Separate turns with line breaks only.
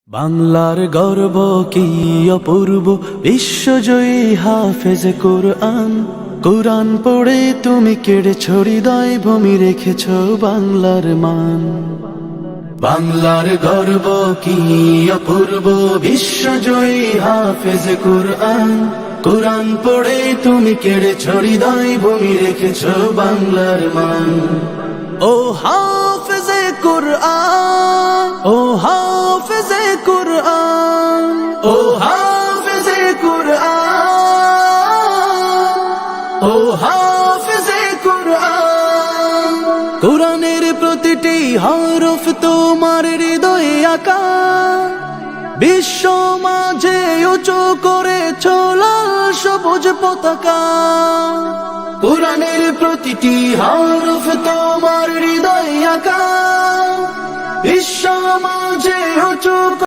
বাংলার গর্ব কি অপূর্ব, বিশ্বজয়ী হাফেজ কোরআন। কোরআন পড়ে তুমি কেড়েছ হৃদয়, ভূমি রেখেছ বাংলার মান। বাংলার গর্ব কি অপূর্ব, বিশ্বজয়ী হাফেজ কোরআন। কোরআন পড়ে তুমি কেড়েছ হৃদয়, ভূমি রেখেছ বাংলার মান। ও হাফেজে কোরআন, ও হাফেজে কোরআন, ও হাফেজে কোরআন, ও হাফেজে কোরআন। কোরআনের প্রতিটি হরফ তোমার হৃদয়ে আঁকা, বিশ্ব মাঝে উঁচু করেছ লাল সবুজ পতাকা। কোরআনের প্রতিটি হরফ তোমার হৃদয়ে আঁকা, বিশ্ব মাঝে উঁচু